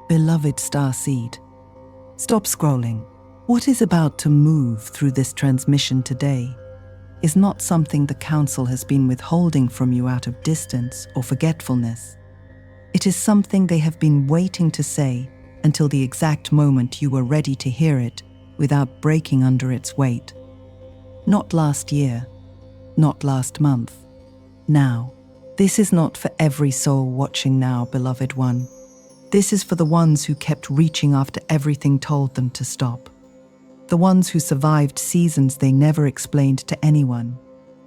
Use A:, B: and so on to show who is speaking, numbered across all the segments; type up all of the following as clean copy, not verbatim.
A: Beloved starseed, stop scrolling. What is about to move through this transmission today is not something the Council has been withholding from you out of distance or forgetfulness. It is something they have been waiting to say until the exact moment you were ready to hear it without breaking under its weight. Not last year, not last month, now. This is not for every soul watching now, beloved one. This is for the ones who kept reaching after everything told them to stop. The ones who survived seasons they never explained to anyone.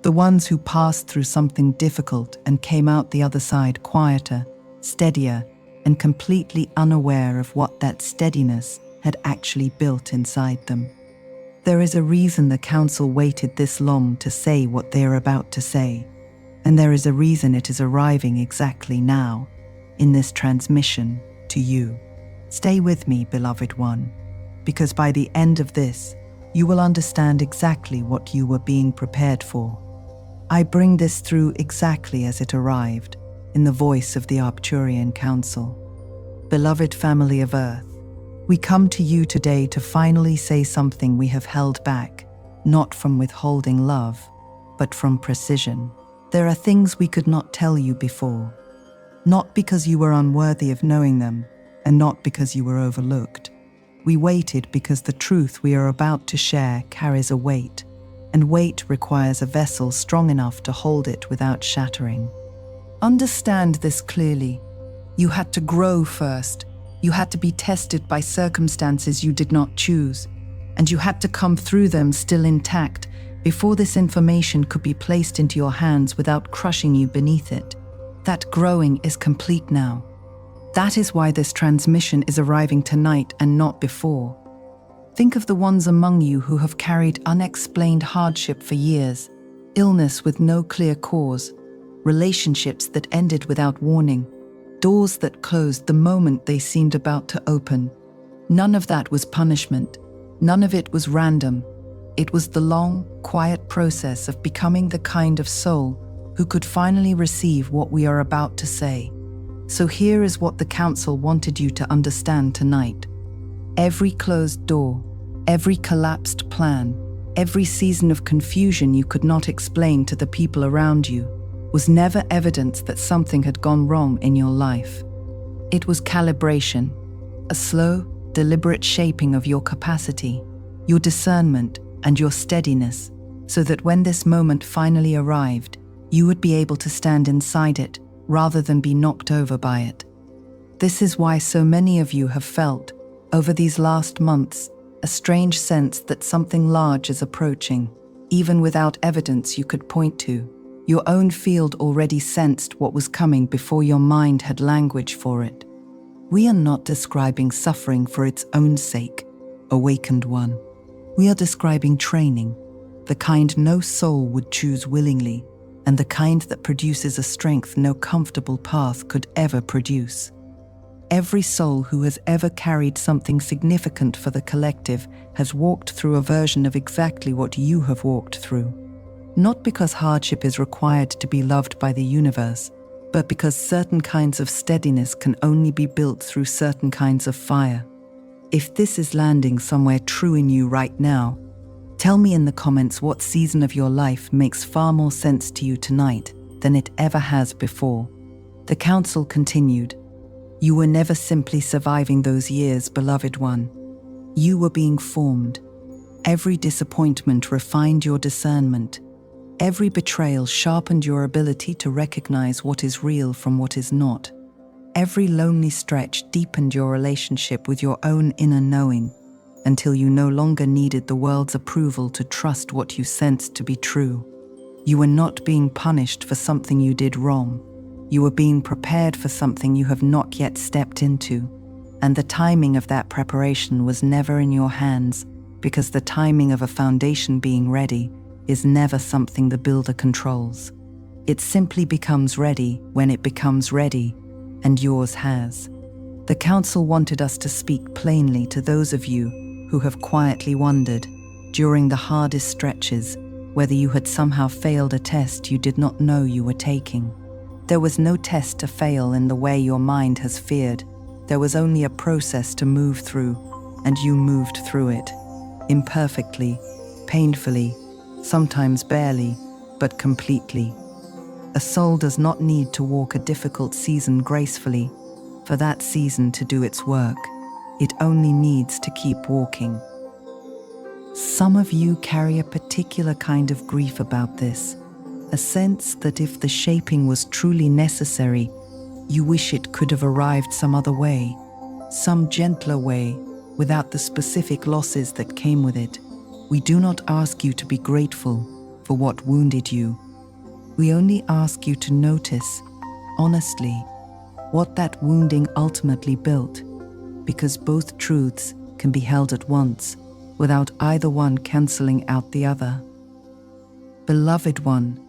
A: The ones who passed through something difficult and came out the other side quieter, steadier, and completely unaware of what that steadiness had actually built inside them. There is a reason the Council waited this long to say what they are about to say, and there is a reason it is arriving exactly now, in this transmission, to you. Stay with me, beloved one, because by the end of this, you will understand exactly what you were being prepared for. I bring this through exactly as it arrived, in the voice of the Arcturian Council. Beloved family of Earth, we come to you today to finally say something we have held back, not from withholding love, but from precision. There are things we could not tell you before, not because you were unworthy of knowing them, and not because you were overlooked. We waited because the truth we are about to share carries a weight, and weight requires a vessel strong enough to hold it without shattering. Understand this clearly. You had to grow first. You had to be tested by circumstances you did not choose, and you had to come through them still intact before this information could be placed into your hands without crushing you beneath it. That growing is complete now. That is why this transmission is arriving tonight and not before. Think of the ones among you who have carried unexplained hardship for years, illness with no clear cause, relationships that ended without warning, doors that closed the moment they seemed about to open. None of that was punishment. None of it was random. It was the long, quiet process of becoming the kind of soul who could finally receive what we are about to say. So here is what the Council wanted you to understand tonight. Every closed door, every collapsed plan, every season of confusion you could not explain to the people around you was never evidence that something had gone wrong in your life. It was calibration, a slow, deliberate shaping of your capacity, your discernment, and your steadiness, so that when this moment finally arrived, you would be able to stand inside it rather than be knocked over by it. This is why so many of you have felt, over these last months, a strange sense that something large is approaching, even without evidence you could point to. Your own field already sensed what was coming before your mind had language for it. We are not describing suffering for its own sake, awakened one. We are describing training, the kind no soul would choose willingly, and the kind that produces a strength no comfortable path could ever produce. Every soul who has ever carried something significant for the collective has walked through a version of exactly what you have walked through. Not because hardship is required to be loved by the universe, but because certain kinds of steadiness can only be built through certain kinds of fire. If this is landing somewhere true in you right now, tell me in the comments what season of your life makes far more sense to you tonight than it ever has before. The Council continued. You were never simply surviving those years, beloved one. You were being formed. Every disappointment refined your discernment. Every betrayal sharpened your ability to recognize what is real from what is not. Every lonely stretch deepened your relationship with your own inner knowing, until you no longer needed the world's approval to trust what you sensed to be true. You were not being punished for something you did wrong. You were being prepared for something you have not yet stepped into, and the timing of that preparation was never in your hands, because the timing of a foundation being ready is never something the builder controls. It simply becomes ready when it becomes ready, and yours has. The Council wanted us to speak plainly to those of you who have quietly wondered, during the hardest stretches, whether you had somehow failed a test you did not know you were taking. There was no test to fail in the way your mind has feared. There was only a process to move through, and you moved through it. Imperfectly, painfully, sometimes barely, but completely. A soul does not need to walk a difficult season gracefully for that season to do its work. It only needs to keep walking. Some of you carry a particular kind of grief about this, a sense that if the shaping was truly necessary, you wish it could have arrived some other way, some gentler way, without the specific losses that came with it. We do not ask you to be grateful for what wounded you. We only ask you to notice, honestly, what that wounding ultimately built, because both truths can be held at once, without either one cancelling out the other. Beloved one,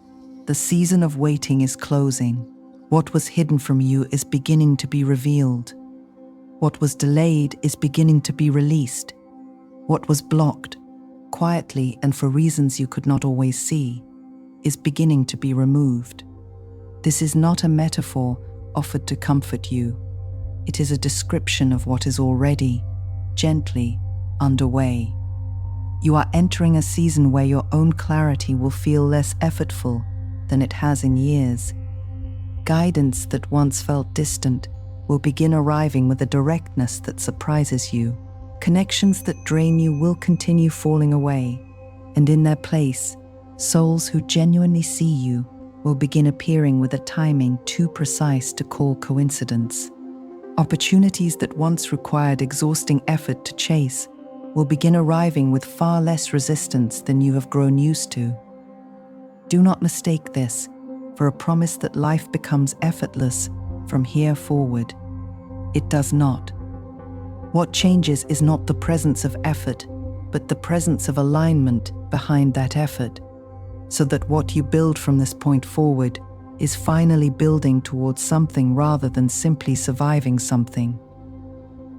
A: the season of waiting is closing. What was hidden from you is beginning to be revealed. What was delayed is beginning to be released. What was blocked, quietly and for reasons you could not always see, is beginning to be removed. This is not a metaphor offered to comfort you. It is a description of what is already, gently, underway. You are entering a season where your own clarity will feel less effortful than it has in years. Guidance that once felt distant will begin arriving with a directness that surprises you. Connections that drain you will continue falling away, and in their place, souls who genuinely see you will begin appearing with a timing too precise to call coincidence. Opportunities that once required exhausting effort to chase will begin arriving with far less resistance than you have grown used to. Do not mistake this for a promise that life becomes effortless from here forward. It does not. What changes is not the presence of effort, but the presence of alignment behind that effort, so that what you build from this point forward is finally building towards something rather than simply surviving something.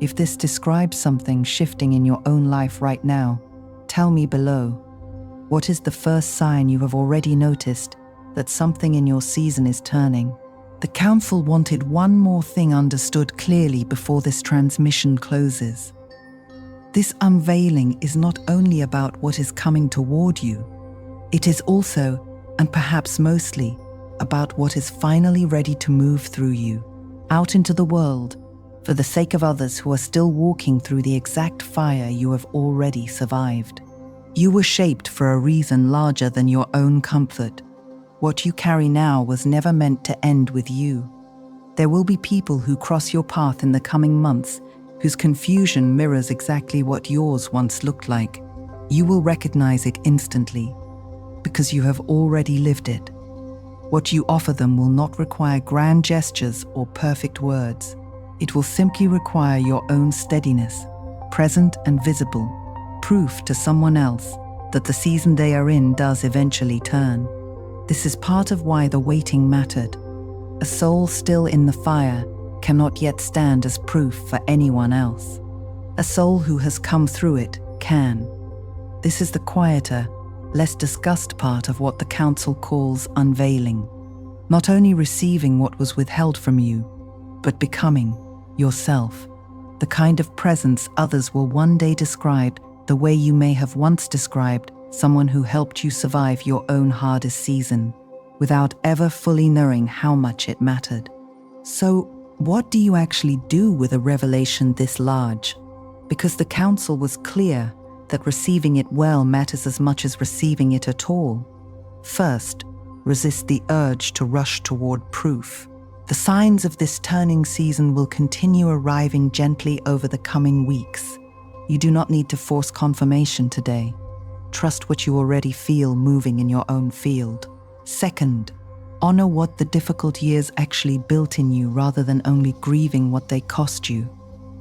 A: If this describes something shifting in your own life right now, tell me below. What is the first sign you have already noticed that something in your season is turning? The council wanted one more thing understood clearly before this transmission closes. This unveiling is not only about what is coming toward you, it is also, and perhaps mostly, about what is finally ready to move through you, out into the world, for the sake of others who are still walking through the exact fire you have already survived. You were shaped for a reason larger than your own comfort. What you carry now was never meant to end with you. There will be people who cross your path in the coming months whose confusion mirrors exactly what yours once looked like. You will recognize it instantly, because you have already lived it. What you offer them will not require grand gestures or perfect words. It will simply require your own steadiness, present and visible, proof to someone else that the season they are in does eventually turn. This is part of why the waiting mattered. A soul still in the fire cannot yet stand as proof for anyone else. A soul who has come through it can. This is the quieter, less discussed part of what the council calls unveiling. Not only receiving what was withheld from you, but becoming yourself, the kind of presence others will one day describe the way you may have once described someone who helped you survive your own hardest season, without ever fully knowing how much it mattered. So, what do you actually do with a revelation this large? Because the council was clear that receiving it well matters as much as receiving it at all. First, resist the urge to rush toward proof. The signs of this turning season will continue arriving gently over the coming weeks. You do not need to force confirmation today. Trust what you already feel moving in your own field. Second, honor what the difficult years actually built in you rather than only grieving what they cost you.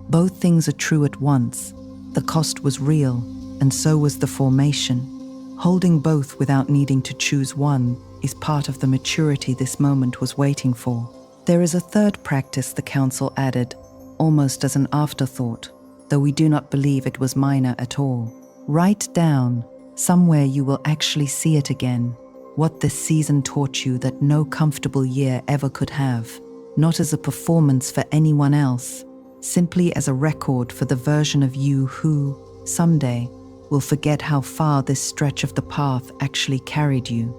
A: Both things are true at once. The cost was real, and so was the formation. Holding both without needing to choose one is part of the maturity this moment was waiting for. There is a third practice the council added, almost as an afterthought, though we do not believe it was minor at all. Write down, somewhere you will actually see it again, what this season taught you that no comfortable year ever could have, not as a performance for anyone else, simply as a record for the version of you who, someday, will forget how far this stretch of the path actually carried you.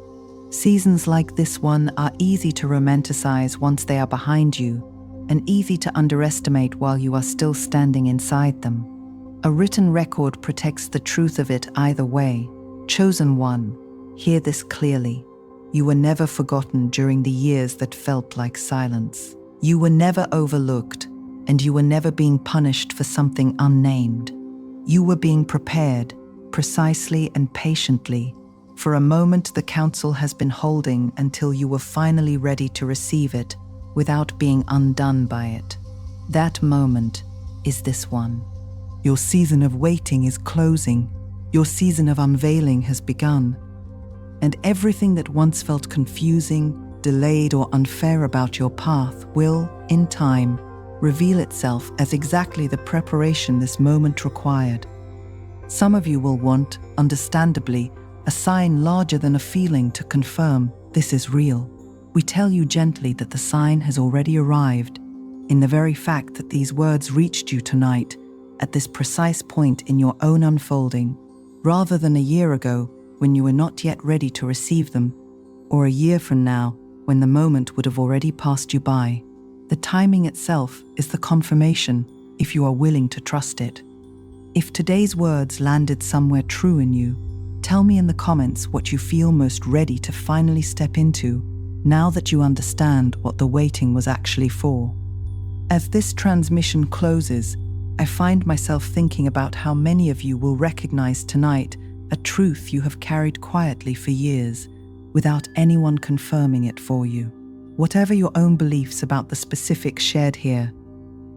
A: Seasons like this one are easy to romanticize once they are behind you, and easy to underestimate while you are still standing inside them. A written record protects the truth of it either way. Chosen one, hear this clearly. You were never forgotten during the years that felt like silence. You were never overlooked, and you were never being punished for something unnamed. You were being prepared, precisely and patiently, for a moment the council has been holding until you were finally ready to receive it without being undone by it. That moment is this one. Your season of waiting is closing. Your season of unveiling has begun. And everything that once felt confusing, delayed, or unfair about your path will, in time, reveal itself as exactly the preparation this moment required. Some of you will want, understandably, a sign larger than a feeling to confirm this is real. We tell you gently that the sign has already arrived, in the very fact that these words reached you tonight, at this precise point in your own unfolding, rather than a year ago when you were not yet ready to receive them, or a year from now when the moment would have already passed you by. The timing itself is the confirmation, if you are willing to trust it. If today's words landed somewhere true in you, tell me in the comments what you feel most ready to finally step into, now that you understand what the waiting was actually for. As this transmission closes, I find myself thinking about how many of you will recognize tonight a truth you have carried quietly for years, without anyone confirming it for you. Whatever your own beliefs about the specifics shared here,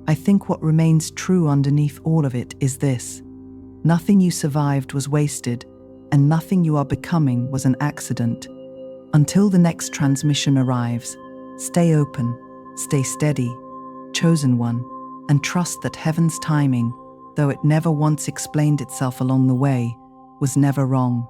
A: I think what remains true underneath all of it is this: nothing you survived was wasted, and nothing you are becoming was an accident. Until the next transmission arrives, stay open, stay steady, chosen one, and trust that heaven's timing, though it never once explained itself along the way, was never wrong.